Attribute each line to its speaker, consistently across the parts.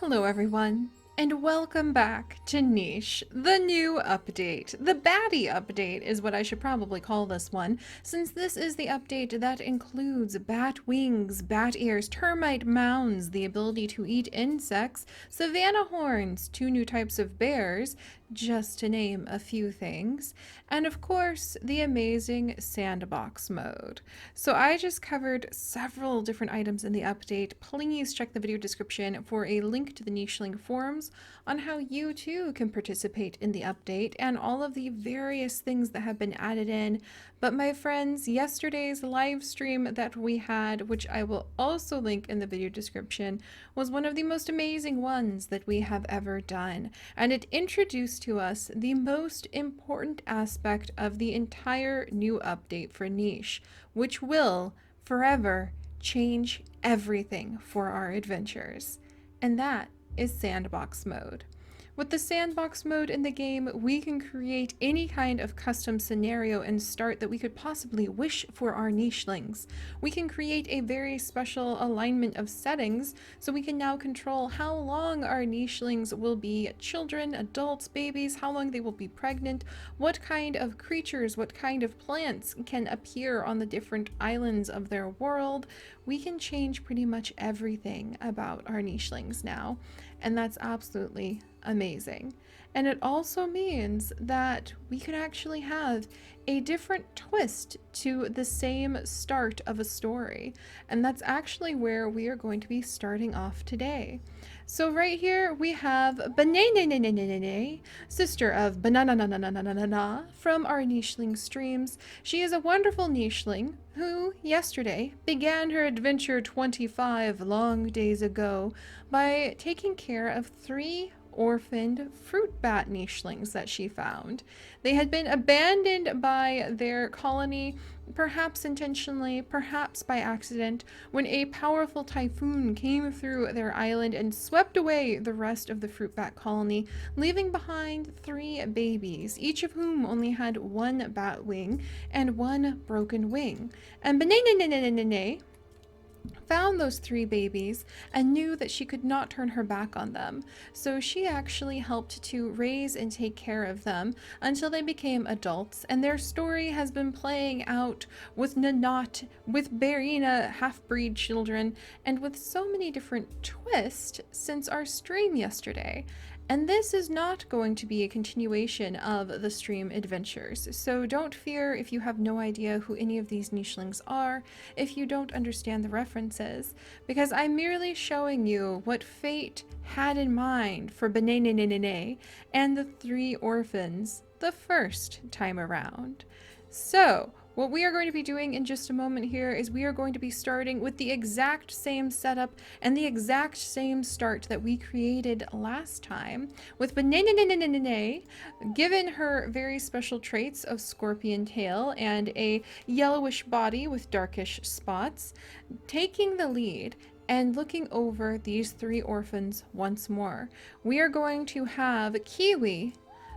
Speaker 1: Hello everyone, and welcome back to Niche, the new update. The baddie update is what I should probably call this one, since this is the update that includes bat wings, bat ears, termite mounds, the ability to eat insects, savanna horns, 2 new types of bears, just to name a few things, and of course, the amazing sandbox mode. So I just covered several different items in the update. Please check the video description for a link to the Nicheling forums on how you too can participate in the update and all of the various things that have been added in. But my friends, yesterday's live stream that we had, which I will also link in the video description, was one of the most amazing ones that we have ever done. And it introduced to us the most important aspect of the entire new update for Niche, which will forever change everything for our adventures. And that is sandbox mode. With the sandbox mode in the game, we can create any kind of custom scenario and start that we could possibly wish for our nichelings. We can create a very special alignment of settings, so we can now control how long our nichelings will be children, adults, babies, how long they will be pregnant, what kind of creatures, what kind of plants can appear on the different islands of their world. We can change pretty much everything about our nichelings now, and that's absolutely amazing. And it also means that we could actually have a different twist to the same start of a story, and that's actually where we are going to be starting off today. So right here we have Bananene, sister of Bananene from our nicheling streams. She is a wonderful nicheling who yesterday began her adventure 25 long days ago by taking care of 3 orphaned fruit bat nichelings that she found. They had been abandoned by their colony, perhaps intentionally, perhaps by accident, when a powerful typhoon came through their island and swept away the rest of the fruit bat colony, leaving behind 3 babies, each of whom only had 1 bat wing and 1 broken wing. And Bananene found those 3 babies and knew that she could not turn her back on them. So she actually helped to raise and take care of them until they became adults, and their story has been playing out with Nanot, with Barina half-breed children, and with so many different twists since our stream yesterday. And this is not going to be a continuation of the stream adventures, so don't fear if you have no idea who any of these nichelings are, if you don't understand the references, because I'm merely showing you what fate had in mind for Bananene and the 3 orphans the first time around. So, what we are going to be doing in just a moment here is we are going to be starting with the exact same setup and the exact same start that we created last time, with Bananene given her very special traits of scorpion tail and a yellowish body with darkish spots, taking the lead and looking over these 3 orphans once more. We are going to have Kiwi,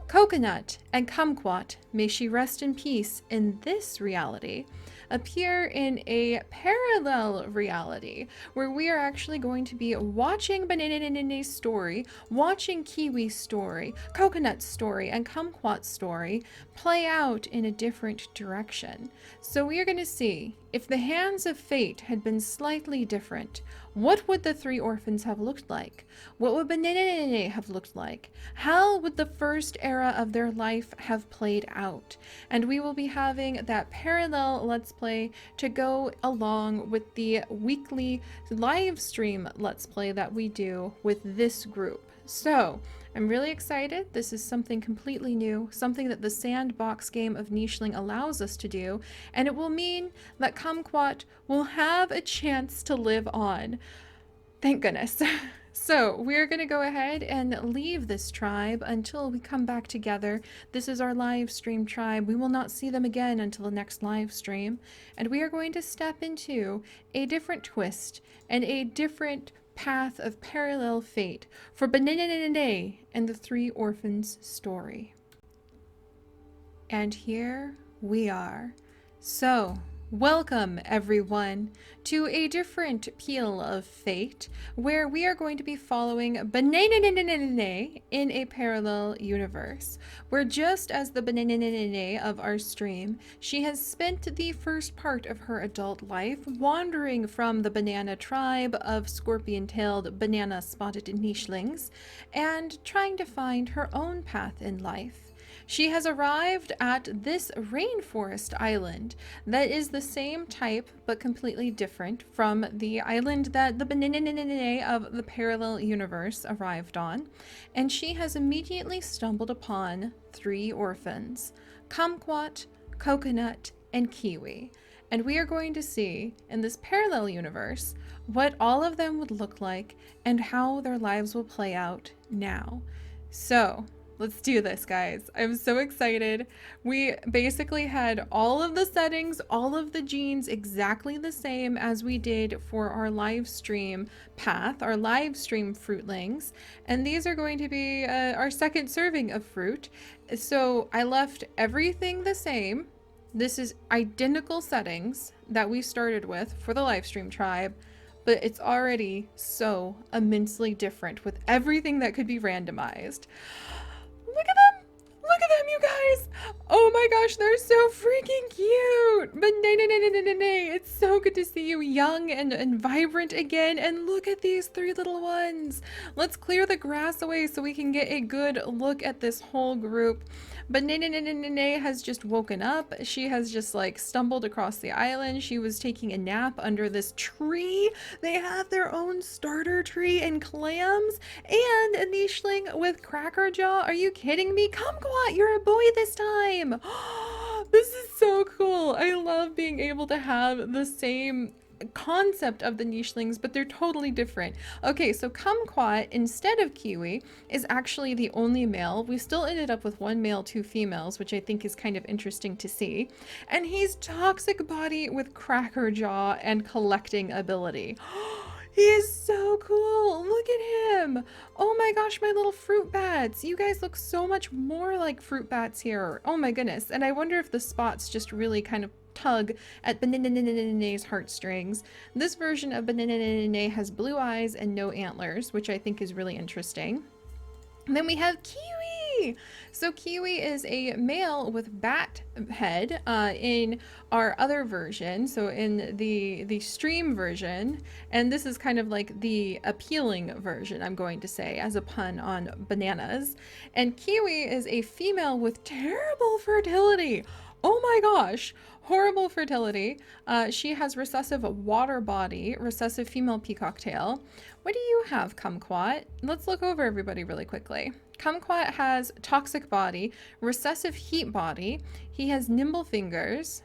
Speaker 1: Coconut, and Kumquat, may she rest in peace in this reality, appear in a parallel reality where we are actually going to be watching Bananene's story, watching Kiwi's story, Coconut's story, and Kumquat's story play out in a different direction. So we are going to see if the hands of fate had been slightly different. What would the 3 orphans have looked like? What would Bananene have looked like? How would the first era of their life have played out? And we will be having that parallel Let's Play to go along with the weekly live stream Let's Play that we do with this group. So, I'm really excited. This is something completely new, something that the sandbox game of Nicheling allows us to do, and it will mean that Kumquat will have a chance to live on. Thank goodness. So we're going to go ahead and leave this tribe until we come back together. This is our live stream tribe. We will not see them again until the next live stream, and we are going to step into a different twist and a different path of parallel fate for Bananene and the 3 orphans story. And here we are. So, Welcome, everyone, to a different Peel of Fate, where we are going to be following Bananene in a parallel universe, where just as the Bananene of our stream, she has spent the first part of her adult life wandering from the banana tribe of scorpion-tailed banana-spotted nichelings and trying to find her own path in life. She has arrived at this rainforest island that is the same type but completely different from the island that the Bananene of the parallel universe arrived on, and she has immediately stumbled upon three orphans: Kumquat, Coconut, and Kiwi. And we are going to see in this parallel universe what all of them would look like and how their lives will play out now. So, let's do this, guys. I'm so excited. We basically had all of the settings, all of the genes exactly the same as we did for our live stream path, our live stream fruitlings. And these are going to be our second serving of fruit. So I left everything the same. This is identical settings that we started with for the live stream tribe, but it's already so immensely different with everything that could be randomized. Look at them! Look at them, you guys! Oh my gosh, they're so freaking cute! Bananene, it's so good to see you young and vibrant again. And look at these three little ones. Let's clear the grass away so we can get a good look at this whole group. Bananene has just woken up. She has just like stumbled across the island. She was taking a nap under this tree. They have their own starter tree and clams and a nicheling with cracker jaw. Are you kidding me? Kumquat, you're a boy this time. This is so cool. I love being able to have the same concept of the nichelings, but they're totally different. Okay, so Kumquat instead of Kiwi is actually the only male. We still ended up with one male, two females, which I think is kind of interesting to see. And he's toxic body with cracker jaw and collecting ability. He is so cool. Look at him. Oh my gosh, my little fruit bats. You guys look so much more like fruit bats here. Oh my goodness. And I wonder if the spots just really kind of tug at Bananene's heartstrings. This version of Bananene has blue eyes and no antlers, which I think is really interesting. And then we have Kiwi. So Kiwi is a male with bat head in our other version, so in the stream version, and this is kind of like the appealing version, I'm going to say, as a pun on bananas. And Kiwi is a female with terrible fertility. Oh my gosh, horrible fertility. She has recessive water body, recessive female peacock tail. What do you have, Kumquat? Let's look over everybody really quickly. Kumquat has toxic body, recessive heat body. He has nimble fingers.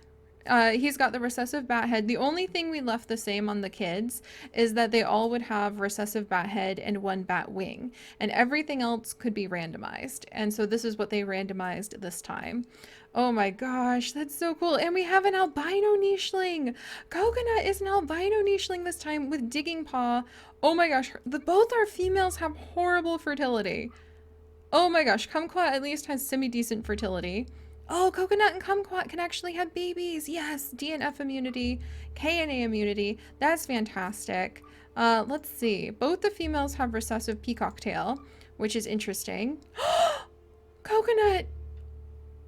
Speaker 1: He's got the recessive bat head. The only thing we left the same on the kids is that they all would have recessive bat head and one bat wing, and everything else could be randomized. And so this is what they randomized this time. Oh my gosh, that's so cool. And we have an albino nicheling. Coconut is an albino nicheling this time with digging paw. Oh my gosh, both our females have horrible fertility. Oh my gosh, Kumquat at least has semi-decent fertility. Oh, Coconut and Kumquat can actually have babies. Yes, DNF immunity, KNA immunity. That's fantastic. Let's see. Both the females have recessive peacock tail, which is interesting. Coconut,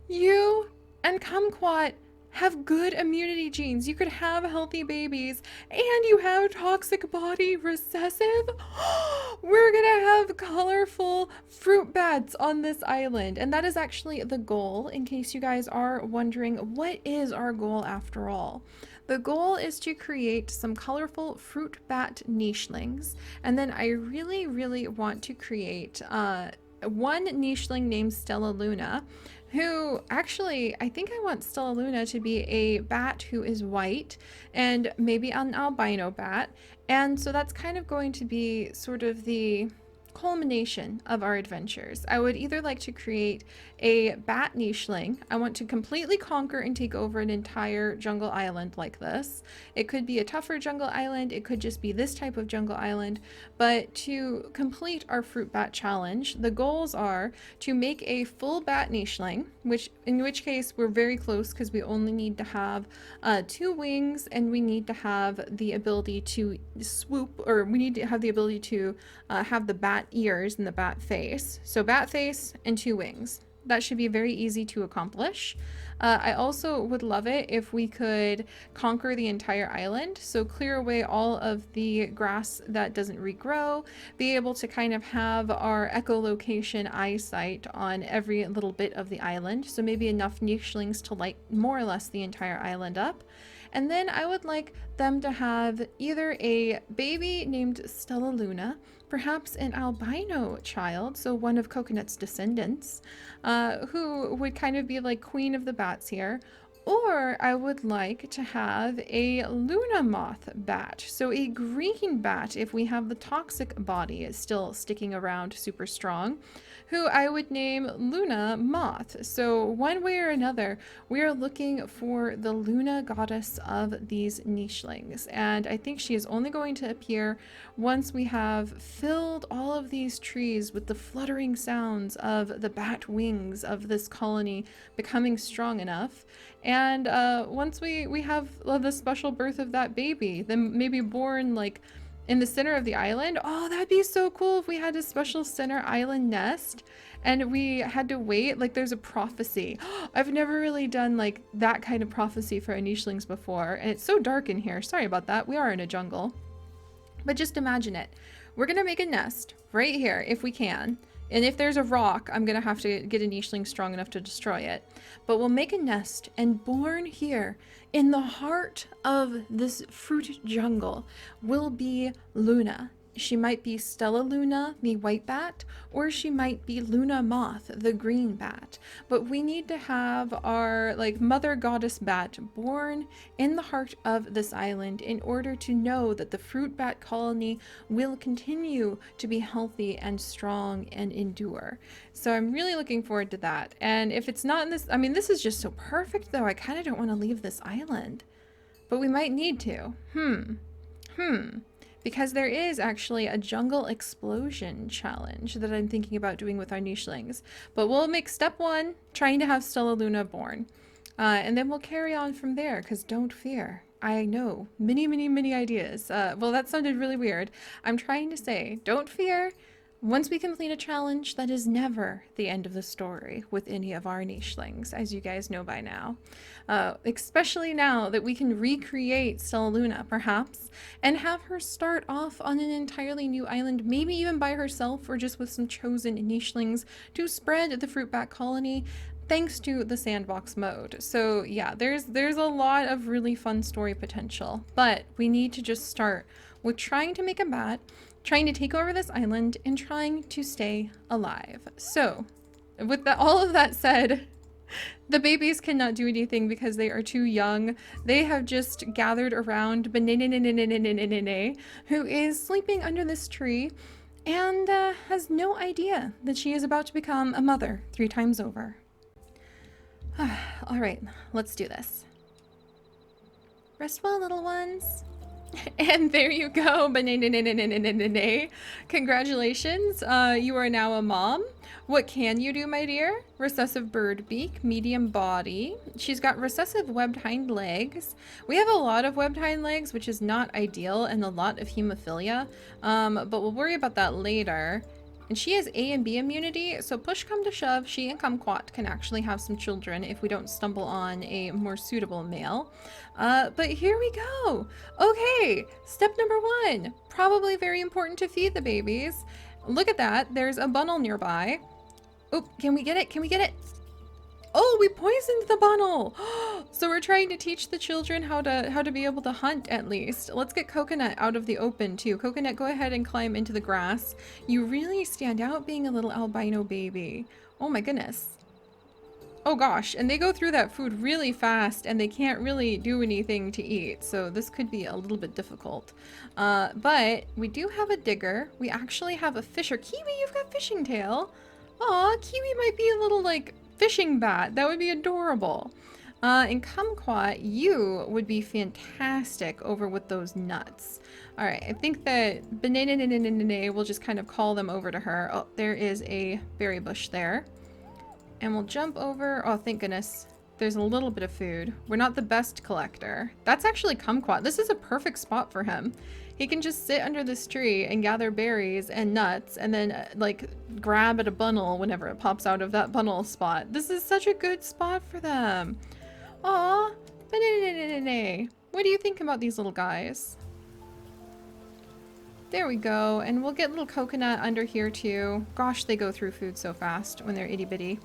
Speaker 1: you and Kumquat have good immunity genes. You could have healthy babies, and you have toxic body recessive. We're gonna have colorful fruit bats on this island, and that is actually the goal, in case you guys are wondering, what is our goal after all? The goal is to create some colorful fruit bat nichelings, and then I really, really want to create one nicheling named Stella Luna, who actually, I think I want Stella Luna to be a bat who is white and maybe an albino bat. And so that's kind of going to be sort of the culmination of our adventures. I would either like to create a bat nicheling. I want to completely conquer and take over an entire jungle island like this. It could be a tougher jungle island, it could just be this type of jungle island, but to complete our fruit bat challenge, the goals are to make a full bat nicheling, in which case we're very close because we only need to have 2 wings, and we need to have the ability to swoop, or we need to have the ability to have the bat ears and the bat face. So bat face and 2 wings. That should be very easy to accomplish. I also would love it if we could conquer the entire island. So clear away all of the grass that doesn't regrow, be able to kind of have our echolocation eyesight on every little bit of the island. So maybe enough nichelings to light more or less the entire island up. And then I would like them to have either a baby named Stella Luna, perhaps an albino child, so one of Coconut's descendants, who would kind of be like queen of the bats here. Or I would like to have a Luna moth bat, so a green bat if we have the toxic body is still sticking around super strong, who I would name Luna Moth. So one way or another, we are looking for the Luna goddess of these nichelings, and I think she is only going to appear once we have filled all of these trees with the fluttering sounds of the bat wings of this colony becoming strong enough. And once we have the special birth of that baby, then maybe born like in the center of the island. Oh, that'd be so cool if we had a special center island nest and we had to wait. Like there's a prophecy. I've never really done like that kind of prophecy for nichelings before. And it's so dark in here. Sorry about that. We are in a jungle. But just imagine it. We're going to make a nest right here if we can. And if there's a rock, I'm going to have to get a nicheling strong enough to destroy it. But we'll make a nest, and born here in the heart of this fruit jungle will be Luna. She might be Stella Luna, the white bat, or she might be Luna Moth, the green bat. But we need to have our like mother goddess bat born in the heart of this island in order to know that the fruit bat colony will continue to be healthy and strong and endure. So I'm really looking forward to that. And if it's not in this, I mean, this is just so perfect though. I kind of don't want to leave this island, but we might need to. Because there is actually a jungle explosion challenge that I'm thinking about doing with our nichelings. But we'll make step 1, trying to have Stella Luna born. And then we'll carry on from there, because don't fear. I know, many ideas. Well, that sounded really weird. I'm trying to say, don't fear. Once we complete a challenge, that is never the end of the story with any of our nichelings, as you guys know by now. Especially now that we can recreate Stella Luna, perhaps, and have her start off on an entirely new island, maybe even by herself or just with some chosen nichelings to spread the fruit bat colony, thanks to the sandbox mode. So yeah, there's a lot of really fun story potential, but we need to just start with trying to make a bat, trying to take over this island, and trying to stay alive. So with all of that said, the babies cannot do anything because they are too young. They have just gathered around Bananene, who is sleeping under this tree and has no idea that she is about to become a mother 3 times over. All right, let's do this. Rest well, little ones. And there you go, Bananene. Congratulations, you are now a mom. What can you do, my dear? Recessive bird beak, medium body. She's got recessive webbed hind legs. We have a lot of webbed hind legs, which is not ideal, and a lot of hemophilia, but we'll worry about that later. And she has A and B immunity, so push come to shove, she and Kumquat can actually have some children if we don't stumble on a more suitable male. But here we go. Okay, step number 1. Probably very important to feed the babies. Look at that, there's a bunnel nearby. Oh, can we get it? Can we get it? Oh, we poisoned the bunnel. So we're trying to teach the children how to be able to hunt at least. Let's get Coconut out of the open too. Coconut, go ahead and climb into the grass. You really stand out being a little albino baby. Oh my goodness. Oh gosh, and they go through that food really fast and they can't really do anything to eat, so this could be a little bit difficult. But we do have a digger. We actually have a fisher. Kiwi, you've got fishing tail. Aw, Kiwi might be a little, like, fishing bat. That would be adorable. And Kumquat, you would be fantastic over with those nuts. All right, I think that Bananene will just kind of call them over to her. Oh, there is a berry bush there. And we'll jump over. Oh, thank goodness. There's a little bit of food. We're not the best collector. That's actually Kumquat. This is a perfect spot for him. He can just sit under this tree and gather berries and nuts and then like grab at a bunnel whenever it pops out of that bunnel spot. This is such a good spot for them. Aw, Bananene. What do you think about these little guys? There we go. And we'll get little coconut under here too. Gosh, they go through food so fast when they're itty bitty.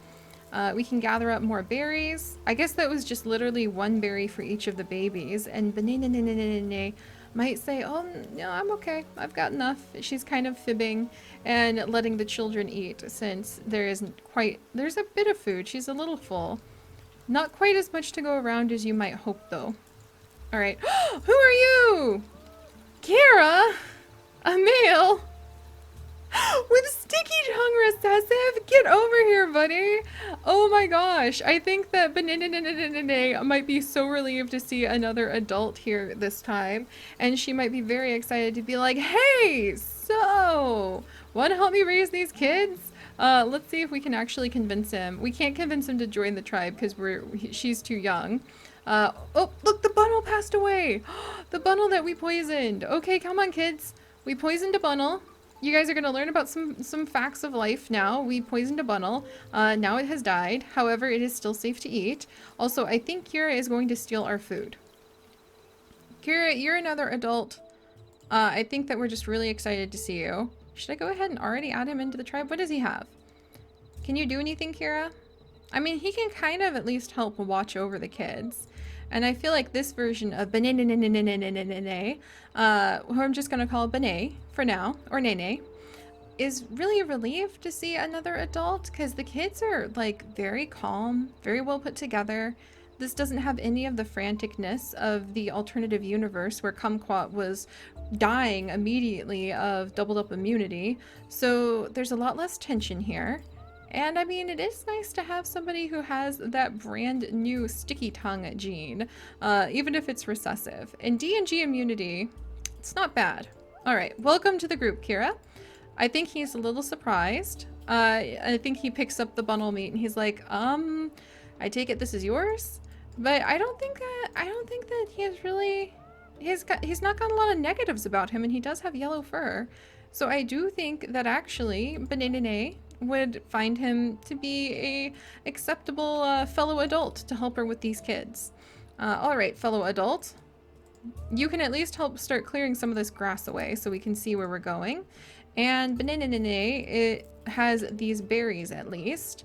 Speaker 1: We can gather up more berries. I guess that was just literally one berry for each of the babies. And Bananene might say, oh, no, I'm okay. I've got enough. She's kind of fibbing and letting the children eat since there's a bit of food. She's a little full. Not quite as much to go around as you might hope, though. All right. Who are you? Kira? A male? With sticky tongue recessive? Get over here, buddy. Oh my gosh. I think that Bananene might be so relieved to see another adult here this time. And she might be very excited to be like, hey, so, want to help me raise these kids? Let's see if we can actually convince him. We can't convince him to join the tribe because she's too young. Oh, look, the bunnel passed away. The bunnel that we poisoned. Okay, come on, kids. We poisoned a bunnel. You guys are going to learn about some facts of life now. We poisoned a bunnel. Now it has died. However, it is still safe to eat. Also, I think Kira is going to steal our food. Kira, you're another adult. I think that we're just really excited to see you. Should I go ahead and already add him into the tribe? What does he have? Can you do anything, Kira? I mean, he can kind of at least help watch over the kids. And I feel like this version of Bananene, who I'm just going to call Banay for now, or Nene, is really relieved to see another adult because the kids are like very calm, very well put together. This doesn't have any of the franticness of the alternative universe where Kumquat was dying immediately of doubled up immunity. So there's a lot less tension here. And I mean, it is nice to have somebody who has that brand new sticky tongue gene, even if it's recessive. And D&G immunity, it's not bad. All right, welcome to the group, Kira. I think he's a little surprised. I think he picks up the bundle meat and he's like, I take it this is yours? But I don't think that he has really, he's not got a lot of negatives about him, and he does have yellow fur. So I do think that actually Bananene would find him to be a acceptable fellow adult to help her with these kids. All right, fellow adult, you can at least help start clearing some of this grass away so we can see where we're going. And Bananene, it has these berries at least.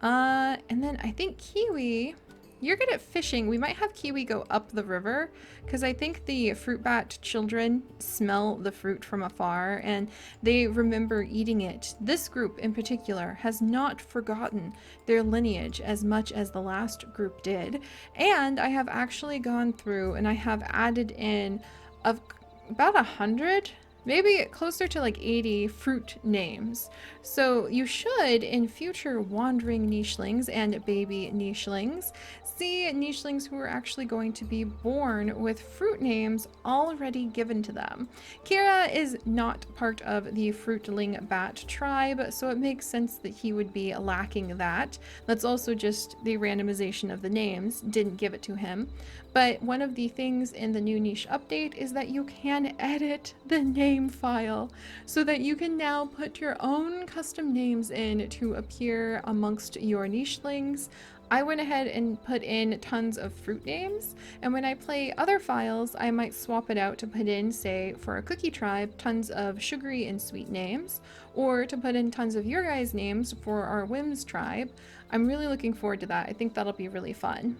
Speaker 1: And then I think Kiwi, you're good at fishing. We might have Kiwi go up the river because I think the fruit bat children smell the fruit from afar and they remember eating it. This group in particular has not forgotten their lineage as much as the last group did. And I have actually gone through and I have added in about 100, maybe closer to like 80 fruit names. So you should, in future wandering nichelings and baby nichelings, see nichelings who are actually going to be born with fruit names already given to them. Kira is not part of the fruitling bat tribe, so it makes sense that he would be lacking that. That's also just the randomization of the names didn't give it to him. But one of the things in the new niche update is that you can edit the name file so that you can now put your own custom names in to appear amongst your nichelings. I went ahead and put in tons of fruit names, and when I play other files, I might swap it out to put in, say, for a cookie tribe, tons of sugary and sweet names, or to put in tons of your guys' names for our whims tribe. I'm really looking forward to that. I think that'll be really fun.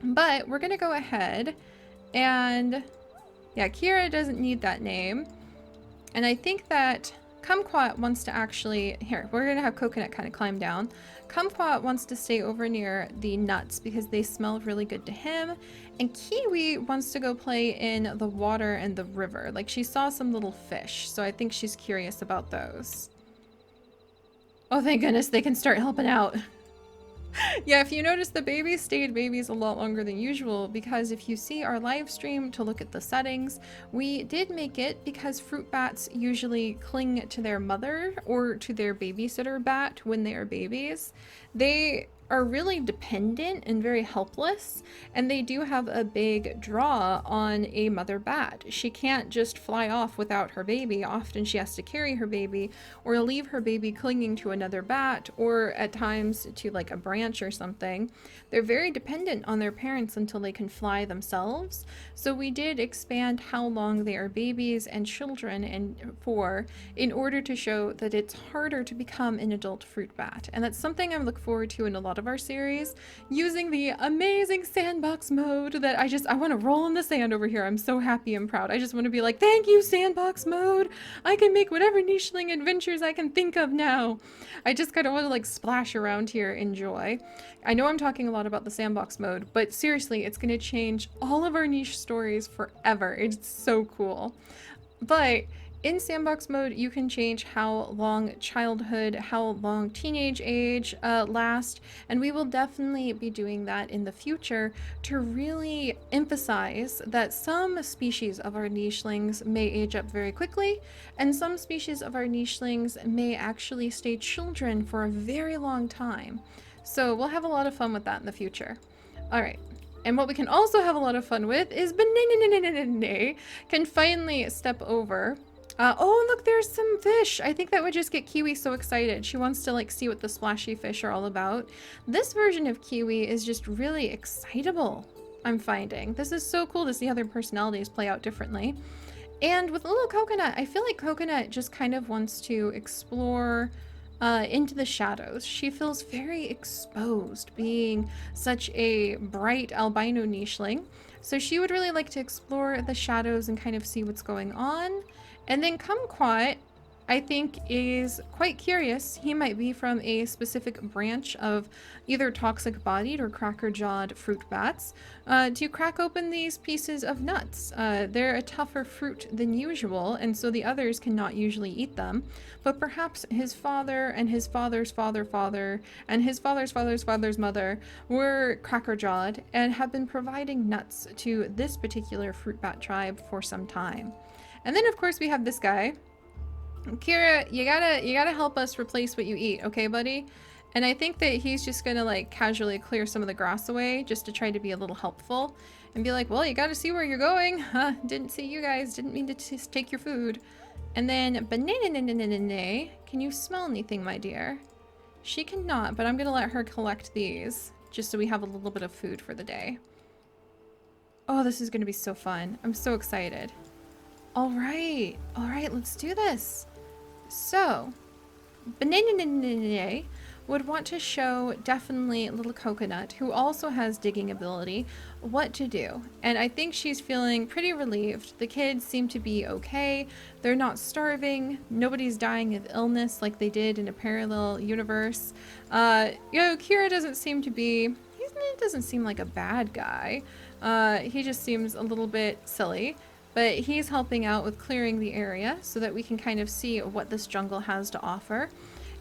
Speaker 1: But we're gonna go ahead and, yeah, Kira doesn't need that name. And I think that Kumquat wants to actually, here, we're gonna have Coconut kind of climb down. Kumquat wants to stay over near the nuts because they smell really good to him. And Kiwi wants to go play in the water and the river. Like, she saw some little fish, so I think she's curious about those. Oh, thank goodness they can start helping out. Yeah, if you notice, the babies stayed babies a lot longer than usual because if you see our live stream to look at the settings, we did make it because fruit bats usually cling to their mother or to their babysitter bat when they are babies. They are really dependent and very helpless, and they do have a big draw on a mother bat. She can't just fly off without her baby. Often she has to carry her baby or leave her baby clinging to another bat, or at times to like a branch or something. They're very dependent on their parents until they can fly themselves. So we did expand how long they are babies and children and for in order to show that it's harder to become an adult fruit bat. And that's something I look forward to in a lot of our series, using the amazing sandbox mode that I want to roll in the sand over here. I'm so happy and proud. I just want to be like, thank you, sandbox mode. I can make whatever nicheling adventures I can think of now. I just kind of want to like splash around here, enjoy. I know I'm talking a lot about the sandbox mode, but seriously, it's going to change all of our niche stories forever. It's so cool. But in sandbox mode, you can change how long childhood, how long teenage age last, and we will definitely be doing that in the future to really emphasize that some species of our nichelings may age up very quickly, and some species of our nichelings may actually stay children for a very long time. So we'll have a lot of fun with that in the future. All right. And what we can also have a lot of fun with is Bananene can finally step over. Oh, look, there's some fish. I think that would just get Kiwi so excited. She wants to like see what the splashy fish are all about. This version of Kiwi is just really excitable, I'm finding. This is so cool to see how their personalities play out differently. And with little Coconut, I feel like Coconut just kind of wants to explore into the shadows. She feels very exposed being such a bright albino nicheling. So she would really like to explore the shadows and kind of see what's going on. And then Kumquat, I think, is quite curious. He might be from a specific branch of either toxic-bodied or cracker-jawed fruit bats to crack open these pieces of nuts. They're a tougher fruit than usual, and so the others cannot usually eat them. But perhaps his father and his father's father and his father's father's mother were cracker-jawed and have been providing nuts to this particular fruit bat tribe for some time. And then, of course, we have this guy. Kira, you gotta help us replace what you eat, okay, buddy? And I think that he's just gonna like casually clear some of the grass away just to try to be a little helpful and be like, well, you gotta see where you're going. Huh, didn't see you guys, didn't mean to take your food. And then Bananene, can you smell anything, my dear? She cannot, but I'm gonna let her collect these just so we have a little bit of food for the day. Oh, this is gonna be so fun. I'm so excited. All right, let's do this. So, Bananene would want to show definitely little Coconut, who also has digging ability, what to do. And I think she's feeling pretty relieved. The kids seem to be okay. They're not starving. Nobody's dying of illness like they did in a parallel universe. Kira doesn't seem to be, he doesn't seem like a bad guy. He just seems a little bit silly. But he's helping out with clearing the area so that we can kind of see what this jungle has to offer.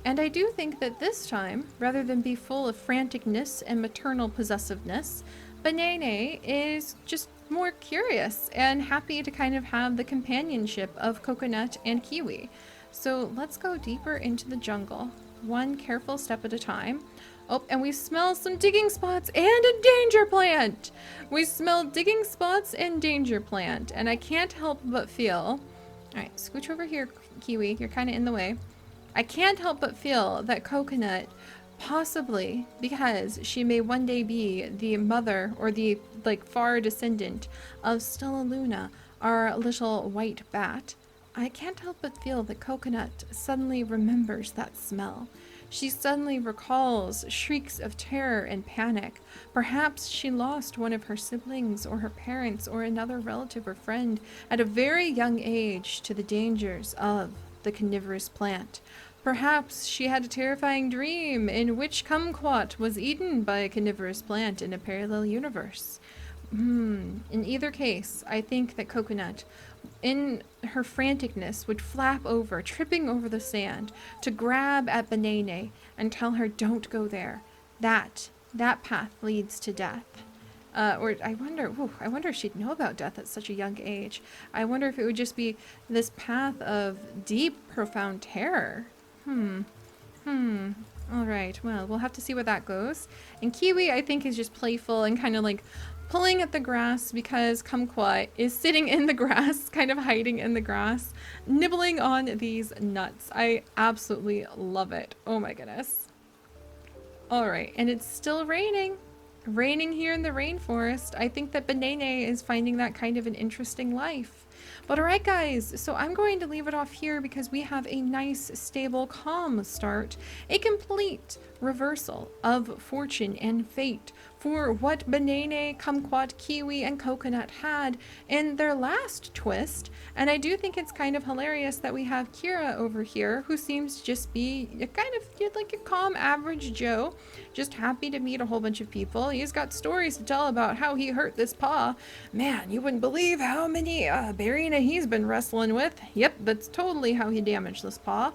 Speaker 1: And I do think that this time, rather than be full of franticness and maternal possessiveness, Bananene is just more curious and happy to kind of have the companionship of Coconut and Kiwi. So let's go deeper into the jungle, one careful step at a time. Oh, and we smell some digging spots and a danger plant. We smell digging spots and danger plant, and I can't help but feel... All right, scooch over here, Kiwi. You're kind of in the way. I can't help but feel that Coconut, possibly because she may one day be the mother or the far descendant of Stella Luna, our little white bat, I can't help but feel that Coconut suddenly remembers that smell. She suddenly recalls shrieks of terror and panic. Perhaps she lost one of her siblings or her parents or another relative or friend at a very young age to the dangers of the carnivorous plant. Perhaps she had a terrifying dream in which kumquat was eaten by a carnivorous plant in a parallel universe. In either case, I think that Coconut, in her franticness, would flap over, tripping over the sand, to grab at Bananene and tell her, "Don't go there. That path leads to death." Or I wonder if she'd know about death at such a young age. I wonder if it would just be this path of deep, profound terror. All right, well, we'll have to see where that goes. And Kiwi, I think, is just playful and kind of like pulling at the grass because Kumquat is sitting in the grass, kind of hiding in the grass, nibbling on these nuts. I absolutely love it. Oh my goodness. All right, and it's still raining. Raining here in the rainforest. I think that Bananene is finding that kind of an interesting life. But alright guys, so I'm going to leave it off here because we have a nice, stable, calm start. A complete reversal of fortune and fate for what Bananene, Kumquat, Kiwi, and Coconut had in their last twist. And I do think it's kind of hilarious that we have Kira over here, who seems to just be a kind of like a calm, average Joe, just happy to meet a whole bunch of people. He's got stories to tell about how he hurt this paw. Man, you wouldn't believe how many Barina he's been wrestling with. Yep, that's totally how he damaged this paw.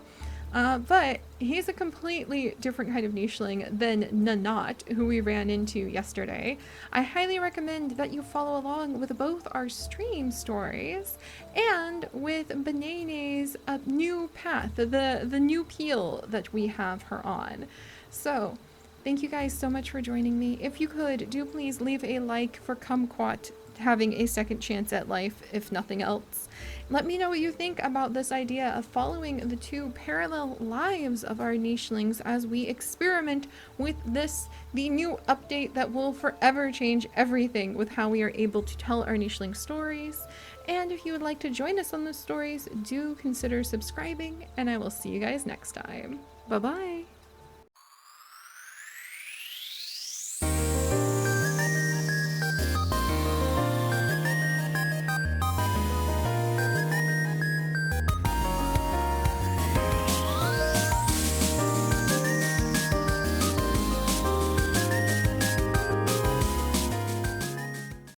Speaker 1: But he's a completely different kind of nicheling than Nanat, who we ran into yesterday. I highly recommend that you follow along with both our stream stories and with Banane's new path, the new peel that we have her on. So, thank you guys so much for joining me. If you could, do please leave a like for Kumquat having a second chance at life, if nothing else. Let me know what you think about this idea of following the two parallel lives of our nichelings as we experiment with this, the new update that will forever change everything with how we are able to tell our nicheling stories. And if you would like to join us on those stories, do consider subscribing, and I will see you guys next time. Bye-bye!